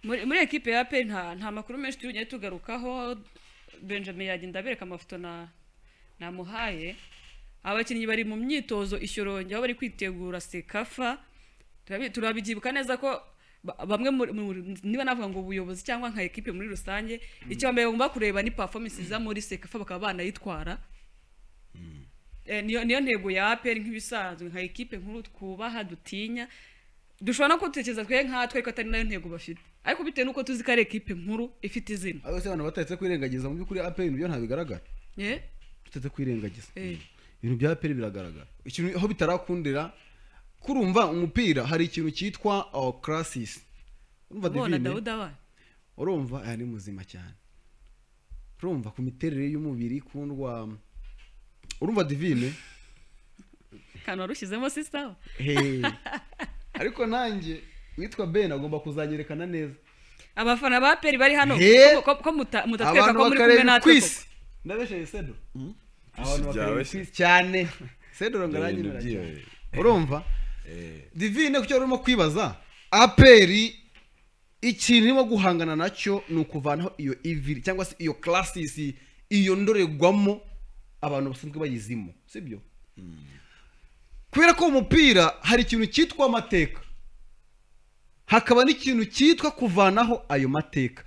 muri equipe ya APR nta makuru menshi tugiye tugarukaho. Benjamin yagenda bereka amafoto namuhaye. Abakinnyi bari mu myitozo ishyoronge aho bari kwitegura Sekafa. Turabigibuka neza ko bamwe niba navuga ngo ubuyobozi cyangwa nka equipe muri rusange icyo mbere bagomba kureba ni performance za muri Sekafa bakaba banayitwara. Niyo ntego ya APR nk'ibisanzwe nka equipe nkuru twubaha dutinya. Dushobora no kutekereza twe nkatwe ko atari nayo ntego bafite. Ariko bitewe nuko tuzi ko ari equipe nkuru ifite izina. Abo se abantu batetse kwirengagiza mu byukuri APR ibyo nta bigaragara. Tutetse kwirengagiza. Ibintu bya APR biragaragara. Ikintu aho bitarakundira kurumva umupira hari ikintu cyitwa crisis. Urumva Divine. Urumva aya ni muzima cyane. Urumva ku miterere y'umubiri kundwa. Urumva Divine. Kana warushyizemo sister. Ariko nanjye witwa Ben agomba kuzanyerekana neza. Abafana ba APR bari hano ko mutatweka ko muri kumwe natwe. Ndabeshe Sedo. Abantu bakari cyane. Sedo ngaranyimera cyane. Urumva? Divine kucyo urimo kwibaza APR ikintu irimo guhangana nacyo ni ukuvanaho iyo evil cyangwa se iyo classes iyo ndoregwamo abantu basanzwe bayizimo, sibyo? Kubera ko umupira hari ikintu cyitwa amateka, hakaba n'ikintu cyitwa kuvanaho ayo mateka.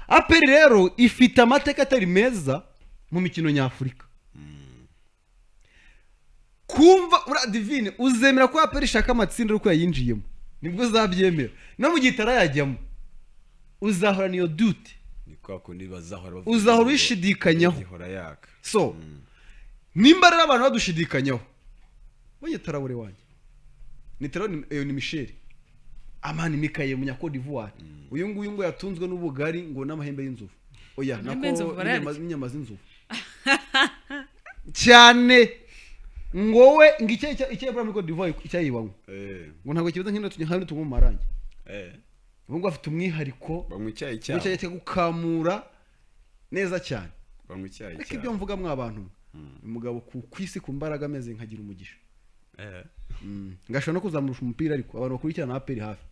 APR rero ifite amateka atari meza mu mikino nyafurika. Kumva ura Divine uzemera ko APR ishaka amatsinda uko yayinjiyemo nibwo zabyemera no mu gitara yajyamo uzahora niyo duty niko akundi bazahora uzahora wishidikanyaho so nimba rero abantu badushidikanyaho bonye Tarawore wanjye ni Tarawore ni Michel amani Mikaye mu Cote d'Ivoire uyu nguyu ngo yatunzwe n'ubugari ngo n'amahembe y'inzovu oya nako inyama z'inzovu cyane ngowe ngicye bra mu Cote d'Ivoire icyayibanywe ngo ntabwo kibaza nk'ino tunyahane tumu marangi ngo afite umwihariko bamwicyaye cyo gukamura neza cyane bamwicyaye cyane ibyo mvuga mwa abantu umugabo ku isi ku mbaraga ameze nkagira umugisha ngashobora no kuzamurusha umupira ariko abantu bakurikirana APR hafi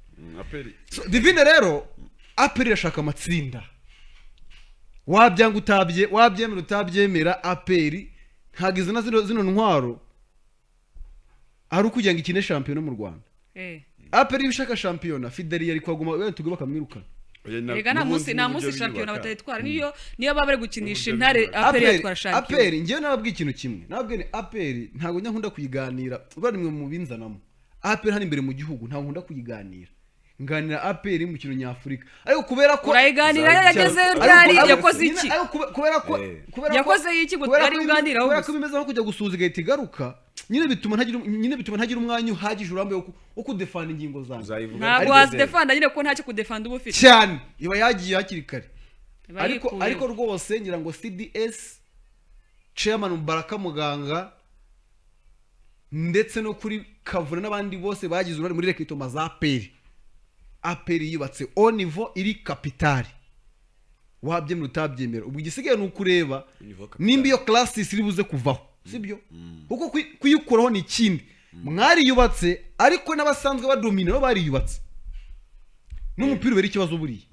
so Divine rero APR irashaka amatsinda wabyanga wabyemera utabyemera APR ntagize na zino ntwaro ari ukugira ngo ikine champion mu Rwanda APR ibishaka champion Fideli yari kwaguma we tuguba kamwirukana Ega na munsi champion batayitwara niyo babare gukinisha intare APR yatwara champion APR ngiye nababwiye ikintu kimwe nababwiye ni APR ntago nkunda kuyiganira bari mwe mu binzanamo APR hano imbere mu gihugu ntago nkunda kuyiganira nganira APR mu kintu nyafurika ariko kubera ko urayiganira yageze ryari yakoze iki kubera ko yakoze iki gutari uganira kubera ko bimeze nko kujya gusuza igahita igaruka nyine bituma ntagira umwanya uhagije urambuye wo kudefanda ingingo zanjye ntabwo wazidefanda nyine ko ntacyo kudefanda uba ufite cyane iba yagiye hakiri kare ariko rwose ngira ngo CDS chairman Mubaraka Muganga ndetse no kuri Kavuna n'abandi bose bagize uruhare muri rekitoma za APR yubatse au niveau iri capitale wabyemera utabyemera ubwo igisigaye ni ukureba nimba iyo classes iri buze kuvaho sibyo kuko kuyikuraho ni ikindi mwari yubatse ariko n'abasanzwe badomina no bari yubatse n'umupira ubera ikibazo buriye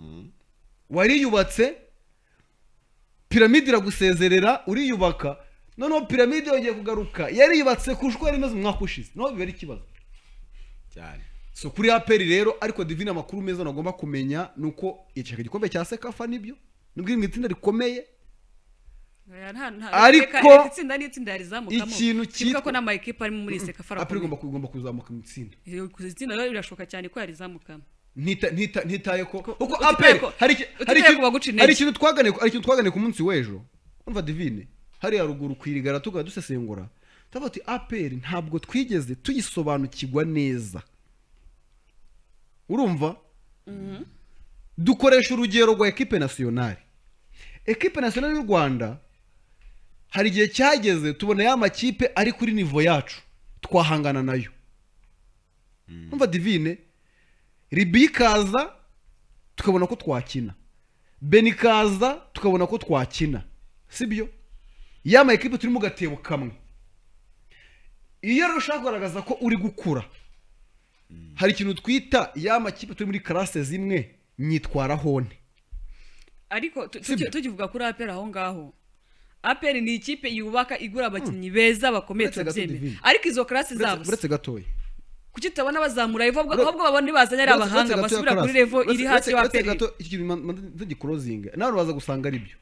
wari yubatse piramide iragusezerera uri yubaka noneho piramide yongeye kugaruka yari yubatse kushwa yari maze umwaka ushize no bibera ikibazo cyane so kuri APR rero ariko Divine amakuru meza nagomba kumenya nuko icyaka gikombe cya Sekafa nibyo nubwo itsinda rikomeye ariko itsinda yarizamukamo ikintu cyitwa ko n'ama equipe ari muri Sekafa APR igomba kuzamuka mu itsinda itsinda rero birashoka cyane ko yarizamukamo ntitaye ko uko APR hari ikintu twagane ku munsi w'ejo umva Divine hari haruguru kwirigara tuga dusesengura tabati APR ntabwo twigeze tuyisobanukirwa neza urumva dukoresha urugero rwa equipe nationale y'u Rwanda hari igihe cyageze tubona ya makipe ari kuri niveau yacu twahangana nayo umva Divine Ribikaza tukabona ko twakina Benikaza tukabona ko twakina sibyo ya ma equipe turi mu gatebo kamwe iyo rushaka kugaragaza ko uri gukura hari ikintu twita ya makipe turi muri classe zimwe nyitwaraho nte ariko Sibyo? tukivuga kuri APR aho ngaho APR ni ikipe yubaka igura abakinnyi beza bakomeye Uretse gato turabyemera Divine. ariko izo classe zabo uretse gatoya kuki tutabona bazamura level ahubwo babone bazanye ari abahanga basubira kuri level iri hasi ya APR tugikurozinga nawe baza gusanga ari byo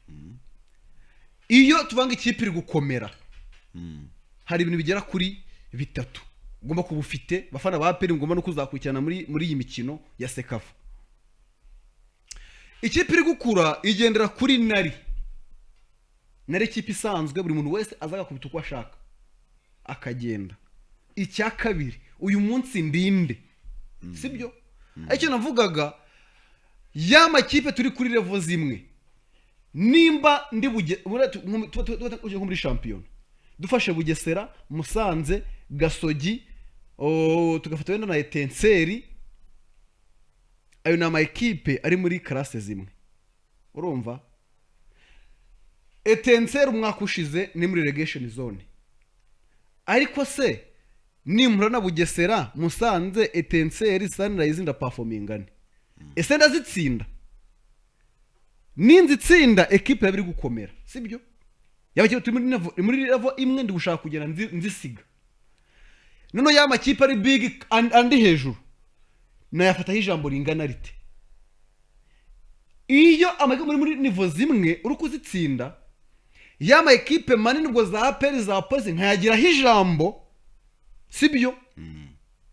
iyo tuvanga ikipe iri gukomera hari ibintu bigera kuri bitatu ugomba kuba ufite bafana ba APR ngomba no kuzakurikirana muri iyi mikino ya Sekafa. Ikipe iri gukura igendera kuri nari ikipe isanzwe buri muntu wese azaga kubita uko ashaka akagenda. Icya kabiri uyu munsi ndinde sibyo icyo navugaga ya makipe turi kuri level zimwe nimba ndi tuje muri champion dufashe Bugesera Musanze Gasogi tugafata wenda na Etenseri ayo na makipe ari muri classe zimwe urumva Etenseri umwaka ushize ni muri relegation zone ariko se nimura na Bugesera Musanze Etenseri Sunrise nda performingane ese ndazitsinda ninzitsinda equipe yabiri gukomera sibyo yabakiye turi muri level imwe ndi gushaka kugera nzisiga none ya makipe ari big andi hejuru nayafataho ijambo ringana rite iyo amagamo muri niveau zimwe uri kuzitsinda ya ma equipe manini ubwo za APR za Police nkayagiraho ijambo sibyo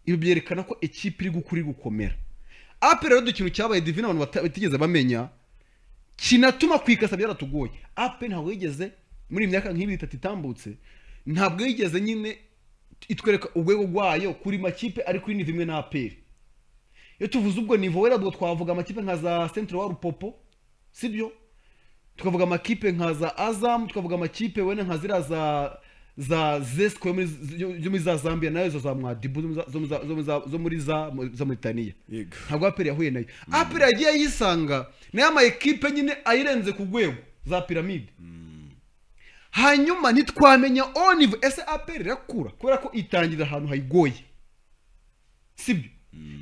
ibi byerekana ko equipe iri gukuri gukomera APR rero dukintu cyabaye Divine abantu batigeze bamenya kinatuma kwikasa byaratugoye APR ntabwo yigeze muri imyaka nk'ibi itatu itambutse ntabwo yigeze nyine itwereka urwego rwayo kuri makipe ari kuri nivo imwe na APR. Iyo tuvuze ubwo nivo wera bwo twavuga amakipe nka za Central wa Rupopo sibyo tukavuga amakipe nka za Azam tukavuga amakipe wene nka zira za Zesco yo muri za Zambia nayo zo za Mwadibu zo muri za Mauritania ntabwo APR yahuye nayo APR yagiye yisanga nayo ama equipe nyine ayirenze ku rwego za pyramide hanyuma nitwamenya onive ese APR irakura kubera ko itangira ahantu hayigoye sibyo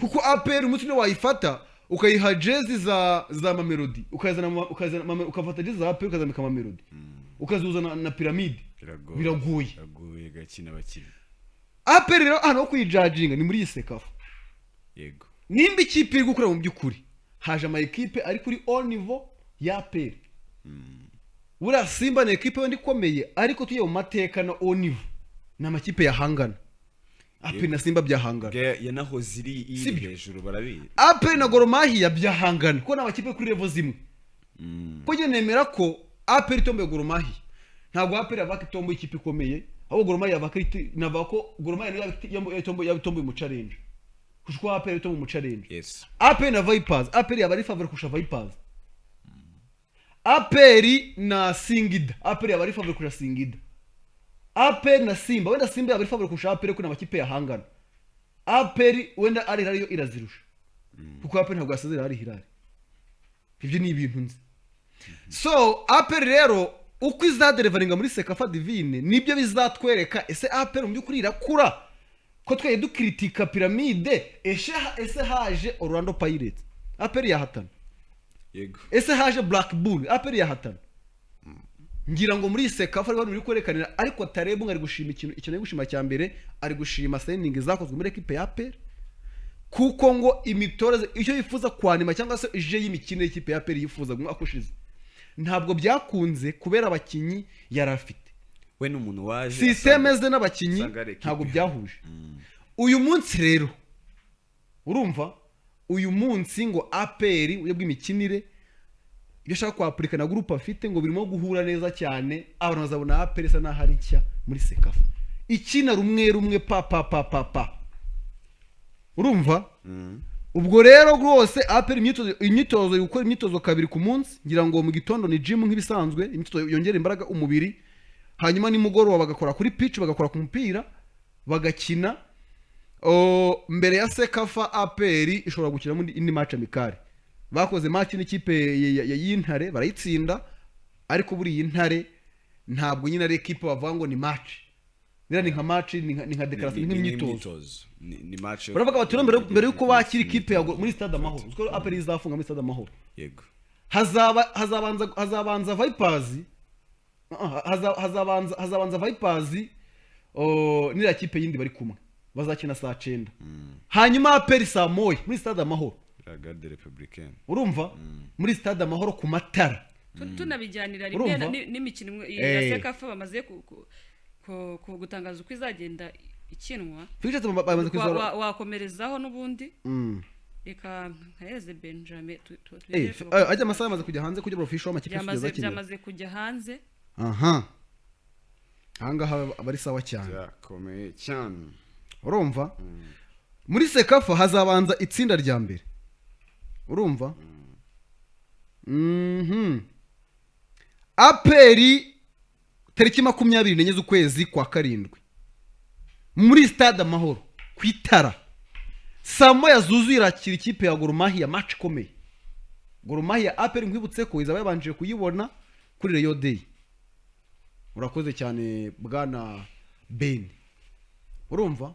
kuko APR umunsi ne wayifata ukayiha jezi za Mamelodi ukafata jezi za APR ukazambika Mamelodi ukazuzana na pyramide biragoye gakina bakina APR rero hano kuyijudginga ni muri Sekafa yego nimba ikipe iri gukura mu byukuri haje ama equipe ari kuri all niveau ya APR Ura Simba na equipe ndi komeye ariko tuye mu mateka na all niveau na makipe yahangana APR na Simba byahangana yanaho ziri iri hejuru barabizi APR na Gor Mahia byahangana ko na makipe kuri level zimwe ko je nemera ko APR itombe Gor Mahia ntabwo APR abaka itombo ikipe ikomeye abo Gor Mahia abakiriti navako Gor Mahia yabitombo mu challenge kushwa APR itombo mu challenge yes APR na Vipers APR yabari favor kusha Vipers APR na Singida APR yabari favor kusha Singida APR na Simba wenda Simba yabari favor kusha APR kuna makipe yahangana APR wenda ari rariyo irazirusha kuko APR ntabwo yasezera ari Hilal ibyo ni ibintu nzi so APR rero uko izadeliveringa muri Sekafa Divine nibyo bizatwereka ese APR mu byukuri irakura ko twaye dukritika pyramide ese haje Orlando Pirates APR yahatana yego ese haje Black Bull APR yahatana ngira ngo muri Sekafa ari muri kwerekanira ariko Tarebu ngari gushima ikintu gushima cya mbere ari gushima signing zakozwe muri equipe ya APR kuko ngo imitoreze icyo yifuza kwanima cyangwa se ije y'imikino y'ikipe ya APR yifuza akushize ntabwo byakunze kubera abakinyi yarafite we n'umuntu waje systeme ze n'abakinyi ntabwo byahuje uyu munsi rero urumva uyu munsi ngo APR uyebwe imikinire ibyo shaka kwa Afrika na group afite ngo birimo guhura neza cyane abantu bazabona APR isa na hari cya muri Sekafa ikina rumwe pa urumva ubwo rero rwose APR imyitozo gukora imyitozo kabiri ku munsi ngira ngo mu gitondo ni gym nk'ibisanzwe imyitozo yongera imbaraga umubiri hanyuma ni mugoroba bagakora kuri pitch bagakora ku mupira bagakina mbere ya Sekafa APR ishobora gukina muri indi match amikari bakoze match n'ikipe y'Intare barayitsinda ariko buri y'Intare ntabwo nyine ari equipe bavuga ngo ni match biriya ni nka match ni nka declaration ni nk'imyitozo ni match baravuga bati mbere yuko bakira ikipe ya muri stade amahoro uko APR izafunga muri stade amahoro yego hazabanza Vipers hazabanza Vipers n'ira kipe yindi bari kumwe bazakina saa 9 hanyuma APR saa 1 muri stade amahoro la garde républicaine urumva muri stade amahoro ku matara tunabijyanira rimwe n'imikino ya Sekafa bamaze gutangaza uko izagenda ikinwa wakomerezaho n'ubundi reka nkareze Benjamin ajya amasaha amaze kujya hanze kujya official amakipe kugeza kimwe byamaze kujya hanze ahangaha abari sawa cyane yakomeye cyane urumva muri Sekafa hazabanza itsinda rya mbere urumva APR tariki 24 z'ukwezi kwa karindwi muri stade amahoro kwitara saa moya zuzuye irakira ikipe ya Gor Mahia match komeye Gor Mahia APR nkwibutse ko izaba yabanje kuyibona kuri Rayo Day urakoze cyane bwana Ben urumva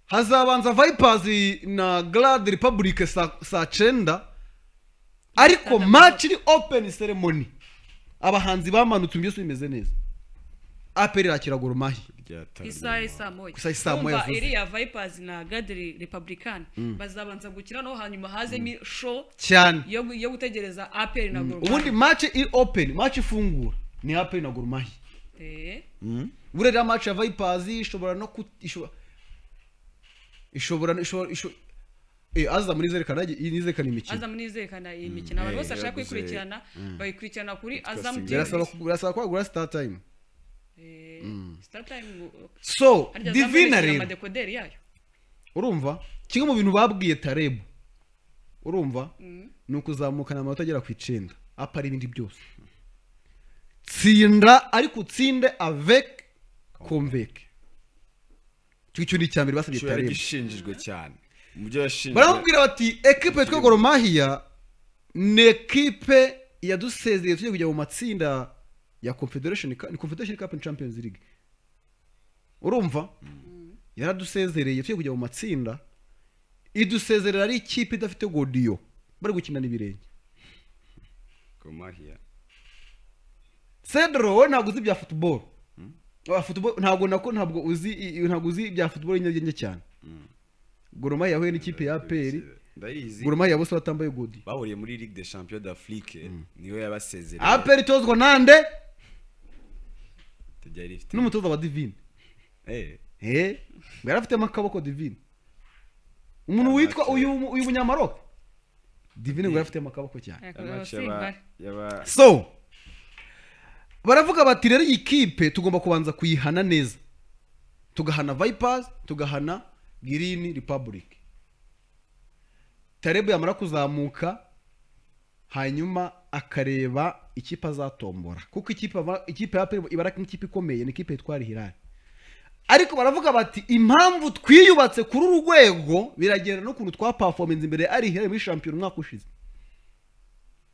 hazabanza Vipers na Garde Republic saa 9 ariko match ni open ceremony abahanzi bamanutse byose bimeze neza APR irakira Gor Mahia isa moya iri ya Vipers na Garde Republican bazabanza gukina no hanyuma hazemo show cyane yo gutegereza APR na Gor Mahia ubundi match i open match ifungura ni APR na Gor Mahia burera match ya Vipers ishobora no ishobora aza muri zerekana imikino abantu bose ashaka kwikurikirana bayikurikirana kuri Azam TV birasaba kwagura start time start time so divina rero amadecoder yayo urumva kimwe mu bintu babwiye Tareb urumva nuko uzamukana amanota agera ku 9 apari ibindi byose tsinda ariko utsinde avec convaincre cyo ni cyambere basabye Tareb gishinjijwe cyane mubyo yashinjwe baramubwira bati equipe twa Gor Mahia ni equipe yadusezeye tujye kujya mu matsinda ya Confederation Cup and Champions League urumva yaradusezereye tujye kujya mu matsinda idusezerera ari ikipe idafite godiyo bari gukina n'ibirenge Gor Mahia Cedro we ntabwo uzi bya football ntabwo uzi bya football inyagenge cyane Gor Mahia yahuye n'ikipe ya APR Gor Mahia bose batambaye godi bahuriye muri Ligue des Champions d'Afrique niyo yabasezereye APR itozwa nande tujarifite n'umutoza wa Divine yarafite makaboko Divine umuntu witwa uyu munyamaroka Divine ngo yarafite makaboko cyane so baravuga bati rero iyi kipe tugomba kubanza kuyihana neza tugahana Vipers tugahana Green Republic Tareb yamara kuzamuka hanyuma akareba ikipe azatombora kuko ikipe ya APR ibaraka nk'ikipe ikomeye ni ikipe yitwara Hilal ariko baravuga bati impamvu twiyubatse kuri urwego biragera no kuntu twa performance imbere ari Hilal muri champion umwaka ushize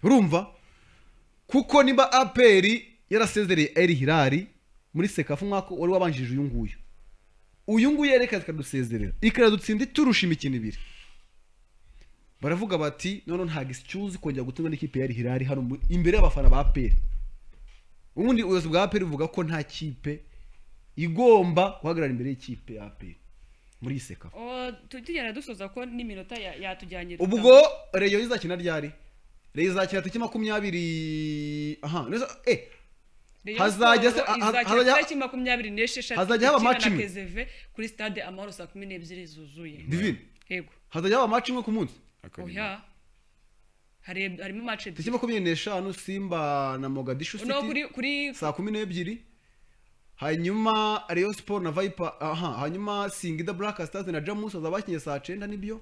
urumva kuko niba APR yarasezereye Al Hilal muri Sekafa umwaka wari wabanjije uyu nguyu yereka zikadusezerera ikadutsinda turusha imikino ibiri baravuga bati none nta excuse kongera gutsinda n'ikipe ya Hilal hano imbere y'abafana ba APR ubundi ubuyobozi bwa APR buvuga ko nta kipe igomba guhagarara imbere y'ikipe ya APR muri Sekafa tugenda dusoza ko n'iminota yatujyanye ubwo Rayon izakina ryari Rayon izakina tariki 20 hazajya haba match imwe kuri stade Amahoro saa 12 zuzuye Divine yego hazajya haba match imwe ku munsi oya harimo match tariki 25 Simba na Mogadishu City kuri saa 12 hanyuma Rayon Sport na Viper hanyuma Singida Black Stars na Jamus azabakinye saa 9 nibyo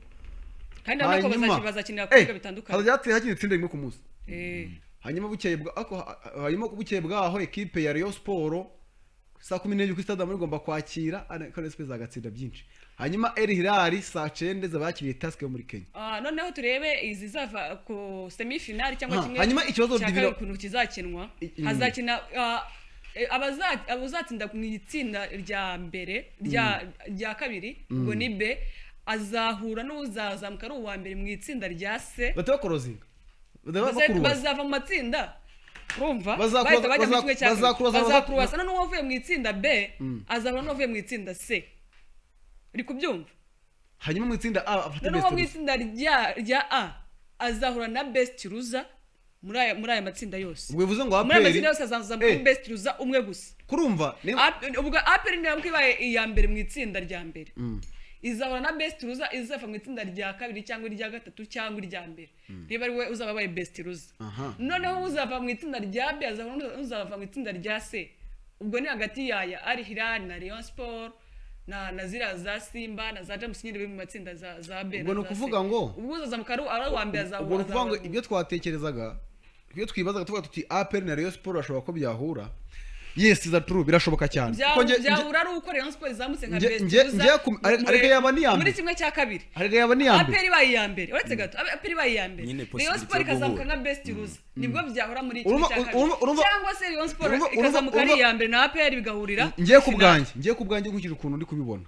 kandi nako bazakinira ku biga bitandukanye hazajya hakina itsinda rimwe ku munsi hanyuma bukeye bwaho equipe ya Rayon Sport saa 12 ku stade Amahoro igomba kwakira ariko SP zagatsinda byinshi hanyuma Al Hilal saa 9 zabakiriye task yo muri Kenya noneho turebe izi zava ku semi final cyangwa kimwe hanyuma ikibazo divino kuntu kizakinwa hazakina abazatsinda mu itsinda rya mbere rya kabiri ubwo ni B azahura n'uzazamuka ari uwa mbere mu itsinda rya C batakorozinga bazava mu matsinda urumva bahita bajya mu kimwe cya bazakurubasa n'uwavuye mu itsinda B azahura n'uwavuye mu itsinda C uri kubyumva hanyuma mu itsinda A afite best mu itsinda rya A azahura na best loser muri aya matsinda yose ubwo bivuze ngo muri matsinda yose azazamuka best loser umwe gusa kurumva ubwo APR niyo kwibaye iya mbere mu itsinda rya mbere izahura na best loser izava mu itsinda rya kabiri cyangwa irya gatatu cyangwa irya mbere niba ari we uzaba abaye best loser noneho uzava mu itsinda rya B uzava mu itsinda rya C ubwo ni hagati ya Al Hilal na Rayon Sport na zira za Simba na za James nyine mu matsinda za B ubwo no kuvuga ngo ubwo uzazamuka ari uwa mbere azahura ubwo no kuvuga ngo ibyo twatekerezaga ibyo twibazaga tuvuga tuti APR na Rayon Sport bashobora ko byahura yes is true birashoboka cyane byahura ari uko Rayon Sport izamutse nka best ariko yaba ni yambe muri kimwe cya kabiri ariko yaba ni yambe APR bayi yambere uretse gato APR bayi yambere Rayon Sport ikazamuka nka best loser nibwo byahura muri kimwe cya kabiri cyangwa se Rayon Sport ikazamuka ari yambere na APR bigahurira ngiye ku bwanjye nkukije ukuntu ndi kubibona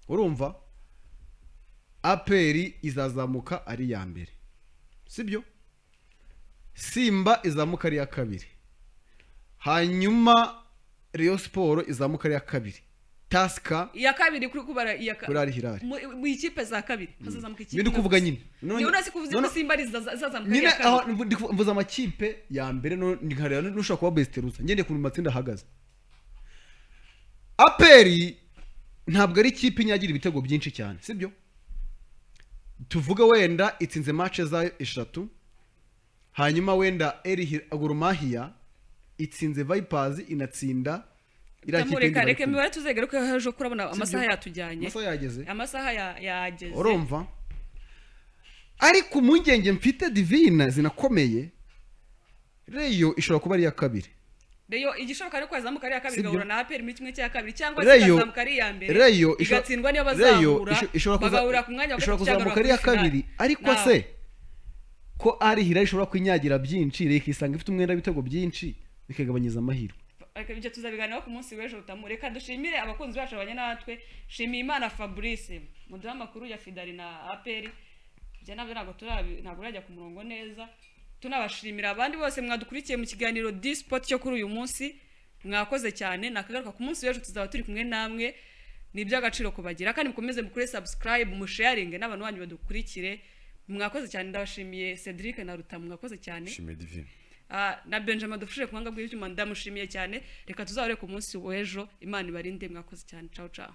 urumva APR izazamuka ari yambere sibyo Simba izamuka ari ya kabiri hanyuma Rayon Sport izamuka ari ya kabiri Taska ya kabiri kuri kubara iya kuri Al Hilal mu ikipe za kabiri hazazamuka ikipe ndi kuvuga nyine niyo nasi kuvuze ko Simba izazamuka nyine aho ndi kuvuza amakipe ya mbere no nkareba nushaka kuba best loser ngende ku matsinda ahagaze APR ntabwo ari ikipe inyagira ibitego byinshi cyane sibyo tuvuga wenda itsinze match za 3 hanyuma wenda Gor Mahia itsinze Vipers inatsinda reka mibare tuzegera ko hejo kurabona amasaha yatujyanye amasaha yageze urumva ariko umungenge mfite divine zinakomeye Reyo ishobora kuba ari ya kabiri Reyo igishoboka ari kwazamuka ari ya kabiri gahura na APR muri kimwe cya kabiri cyangwa se izazamuka ari ya mbere Reyo igatsindwa niyo bazahura bagahura ku mwanya wa gatatu cyangwa ari ya kabiri ariko se ko Al Hilal ishobora kwinyagira byinshi reka isanga ifite umwenda w'ibitego byinshi bikagabanyiriza amahirwe ibyo tuzabiganiraho ku munsi w'ejo utamureka dushimire abakunzi bacu abanye natwe shimiye Imana Fabrice muduha amakuru ya Fidari na APR bya nabyo ntabwo urajya ku murongo neza tunabashimira abandi bose mwadukurikiye mu kiganiro D-Sport cyo kuri uyu munsi mwakoze cyane nakagaruka ku munsi w'ejo tuzaba turi kumwe namwe ni iby'agaciro kubagira kandi mukomeze mukore subscribe mu sharing n'abantu banyu badukurikire mwakoze cyane ndabashimiye Cedric na Ruta mwakoze cyane shimiye Divine na Benjamin dufuje ku mwanga bw'ibyuma ndamushimiye cyane reka tuzahore ku munsi w'ejo Imana ibarinde mwakoze cyane ciao ciao